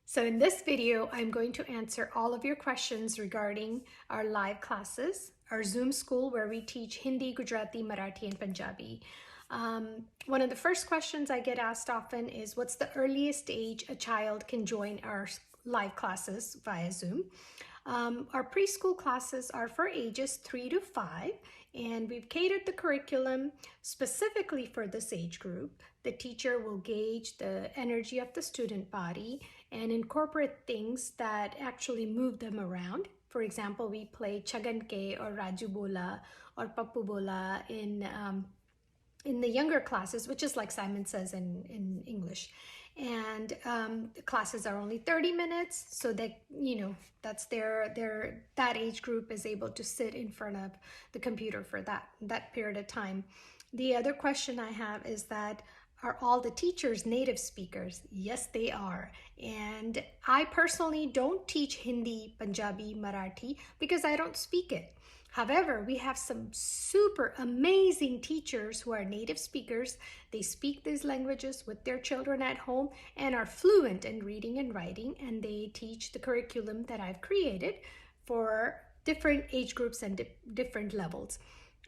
So in this video, I'm going to answer all of your questions regarding our live classes, our Zoom school where we teach Hindi, Gujarati, Marathi, and Punjabi. One of the first questions I get asked often is, what's the earliest age a child can join our live classes via Zoom? Our preschool classes are for ages 3 to 5, and we've catered the curriculum specifically for this age group. The teacher will gauge the energy of the student body and incorporate things that actually move them around. For example, we play Chagan Ke or Raju Bola or Pappu Bola in the younger classes, which is like Simon says in English. And the classes are only 30 minutes, so that, that's that age group is able to sit in front of the computer for that period of time. The other question I have is that, are all the teachers native speakers? Yes, they are. And I personally don't teach Hindi, Punjabi, Marathi because I don't speak it. However, we have some super amazing teachers who are native speakers. They speak these languages with their children at home and are fluent in reading and writing, and they teach the curriculum that I've created for different age groups and different levels.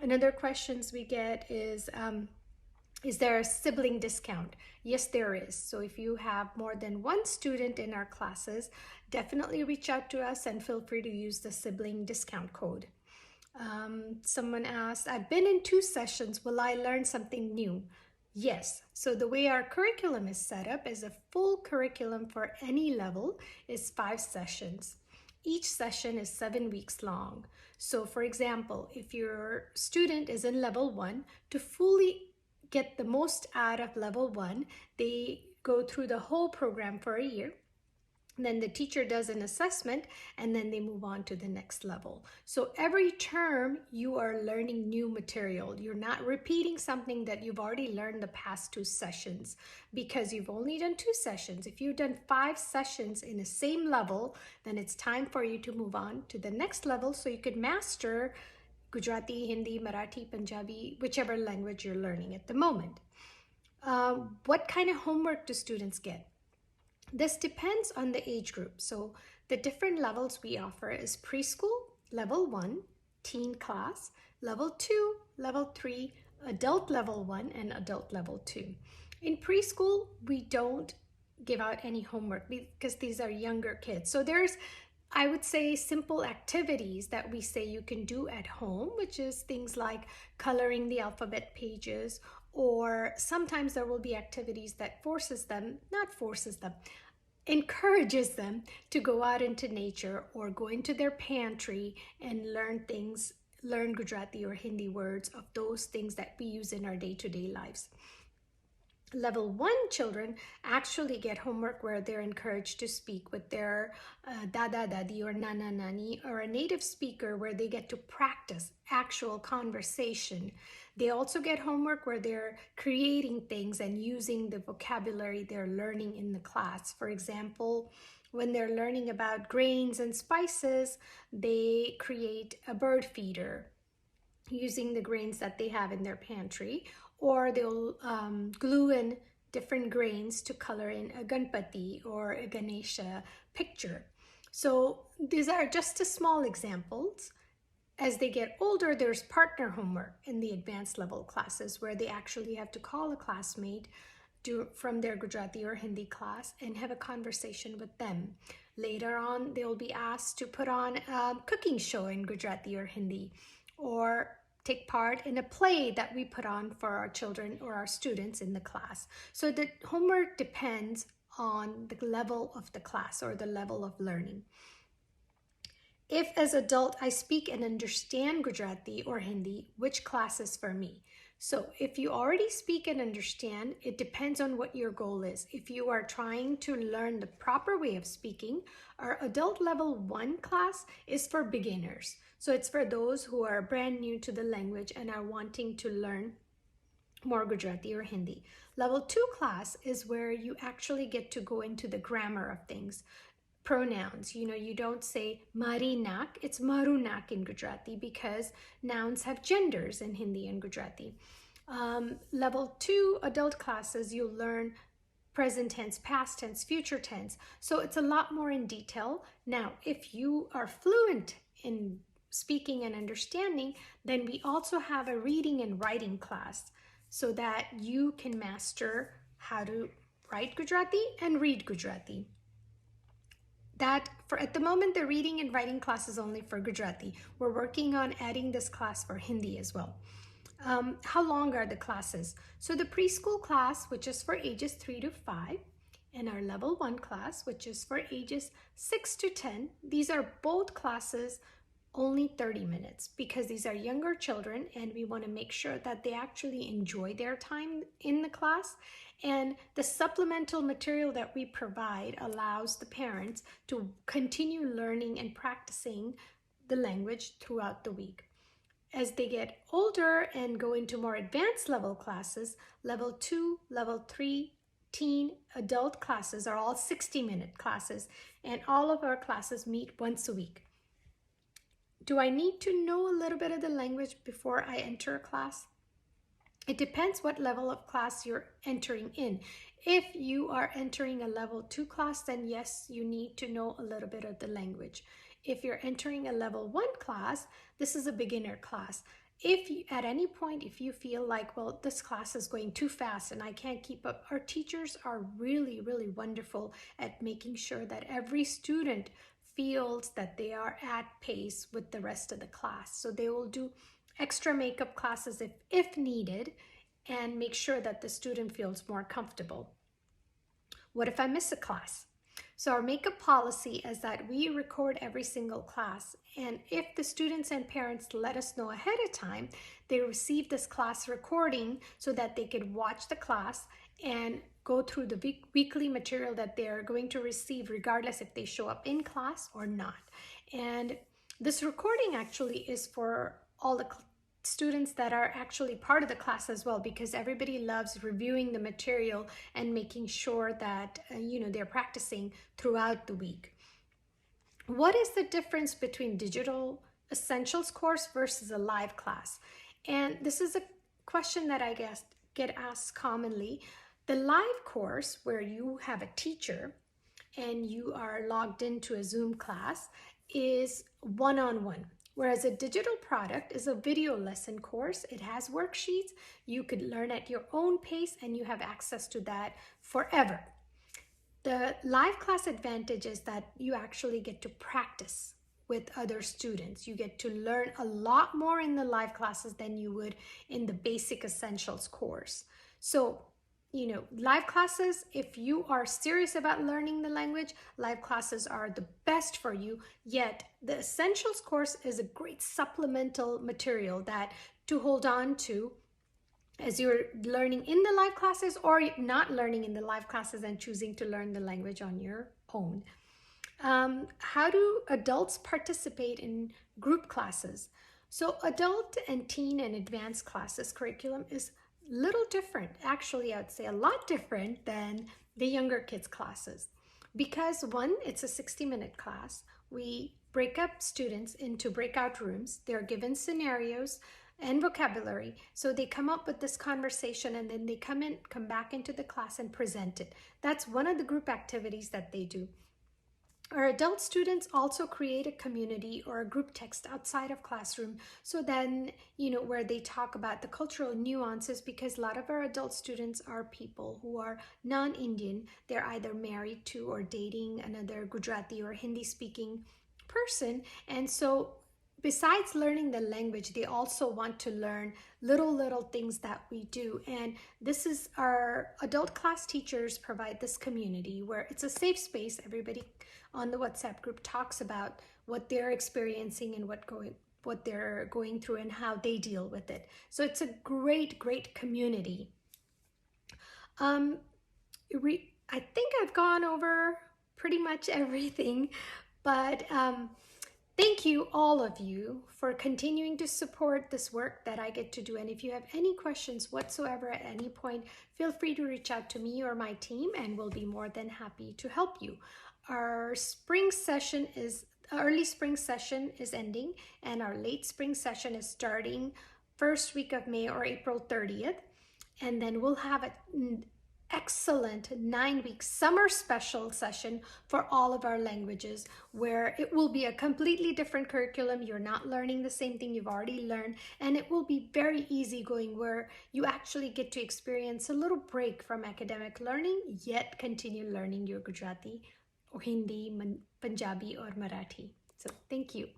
Another questions we get is there a sibling discount? Yes, there is. So if you have more than one student in our classes, definitely reach out to us and feel free to use the sibling discount code. Someone asked, I've been in 2 sessions. Will I learn something new? Yes. So the way our curriculum is set up is a full curriculum for any level is 5 sessions. Each session is 7 weeks long. So for example, if your student is in level 1, to fully get the most out of level 1, they go through the whole program for a year. Then the teacher does an assessment, and then they move on to the next level. So every term you are learning new material. You're not repeating something that you've already learned the past 2 sessions because you've only done 2 sessions. If you've done 5 sessions in the same level, then it's time for you to move on to the next level so you could master Gujarati, Hindi, Marathi, Punjabi, whichever language you're learning at the moment. What kind of homework do students get? This depends on the age group. So the different levels we offer is preschool, level 1, teen class, level 2, level 3, adult level 1, and adult level 2. In preschool, we don't give out any homework because these are younger kids. So there's, I would say, simple activities that we say you can do at home, which is things like coloring the alphabet pages, or sometimes there will be activities that encourages them to go out into nature or go into their pantry and learn Gujarati or Hindi words of those things that we use in our day-to-day lives. Level 1 children actually get homework where they're encouraged to speak with their dada dadi or nana nani or a native speaker where they get to practice actual conversation. They also get homework where they're creating things and using the vocabulary they're learning in the class. For example, when they're learning about grains and spices, they create a bird feeder using the grains that they have in their pantry, or they'll glue in different grains to color in a Ganpati or a Ganesha picture. So these are just a small examples. As they get older, there's partner homework in the advanced level classes where they actually have to call a classmate from their Gujarati or Hindi class and have a conversation with them. Later on, they'll be asked to put on a cooking show in Gujarati or Hindi, or take part in a play that we put on for our children or our students in the class. So the homework depends on the level of the class or the level of learning. If as adult I speak and understand Gujarati or Hindi, which class is for me? So if you already speak and understand, it depends on what your goal is. If you are trying to learn the proper way of speaking, our adult level 1 class is for beginners. So it's for those who are brand new to the language and are wanting to learn more Gujarati or Hindi. Level 2 class is where you actually get to go into the grammar of things. Pronouns, you don't say mari nak, it's maru nak in Gujarati because nouns have genders in Hindi and Gujarati. Level 2 adult classes, you'll learn present tense, past tense, future tense. So it's a lot more in detail. Now, if you are fluent in speaking and understanding, then we also have a reading and writing class so that you can master how to write Gujarati and read Gujarati. That for at the moment, the reading and writing class is only for Gujarati. We're working on adding this class for Hindi as well. How long are the classes? So the preschool class, which is for ages 3 to 5, and our level 1 class, which is for ages 6 to 10, these are both classes only 30 minutes because these are younger children and we want to make sure that they actually enjoy their time in the class. And the supplemental material that we provide allows the parents to continue learning and practicing the language throughout the week. As they get older and go into more advanced level classes, level 2, level 3, teen, adult classes are all 60-minute classes, and all of our classes meet once a week. Do I need to know a little bit of the language before I enter a class? It depends what level of class you're entering in. If you are entering a level 2 class, then yes, you need to know a little bit of the language. If you're entering a level 1 class, this is a beginner class. If you, at any point, if you feel like, well, this class is going too fast and I can't keep up, our teachers are really, really wonderful at making sure that every student feels that they are at pace with the rest of the class. So they will do extra makeup classes if needed and make sure that the student feels more comfortable. What if I miss a class? So our makeup policy is that we record every single class, and if the students and parents let us know ahead of time, they receive this class recording so that they could watch the class and go through the weekly material that they're going to receive regardless if they show up in class or not. And this recording actually is for all the students that are actually part of the class as well, because everybody loves reviewing the material and making sure that they're practicing throughout the week. What is the difference between digital essentials course versus a live class? And this is a question that I guess get asked commonly. The live course, where you have a teacher and you are logged into a Zoom class, is one-on-one. Whereas a digital product is a video lesson course. It has worksheets. You could learn at your own pace and you have access to that forever. The live class advantage is that you actually get to practice with other students. You get to learn a lot more in the live classes than you would in the basic essentials course. So, live classes, if you are serious about learning the language, live classes are the best for you. Yet the essentials course is a great supplemental material that to hold on to as you're learning in the live classes or not learning in the live classes and choosing to learn the language on your own. How do adults participate in group classes? So adult and teen and advanced classes curriculum is little different, actually I would say a lot different than the younger kids classes, because one, it's a 60-minute class. We break up students into breakout rooms. They're given scenarios and vocabulary, so they come up with this conversation and then they come back into the class and present it. That's one of the group activities that they do. Our adult students also create a community or a group text outside of classroom, so then, where they talk about the cultural nuances, because a lot of our adult students are people who are non-Indian. They're either married to or dating another Gujarati or Hindi speaking person. And so besides learning the language, they also want to learn little things that we do. And this is our adult class teachers provide this community where it's a safe space. Everybody on the WhatsApp group talks about what they're experiencing and what they're going through and how they deal with it. So it's a great community. I think I've gone over pretty much everything, but thank you, all of you, for continuing to support this work that I get to do. And if you have any questions whatsoever at any point, feel free to reach out to me or my team, and we'll be more than happy to help you. Our early spring session is ending, and our late spring session is starting first week of May or April 30th. And then we'll have excellent 9-week summer special session for all of our languages, where it will be a completely different curriculum. You're not learning the same thing you've already learned, and it will be very easygoing, where you actually get to experience a little break from academic learning, yet continue learning your Gujarati or Hindi, Punjabi or Marathi. So thank you.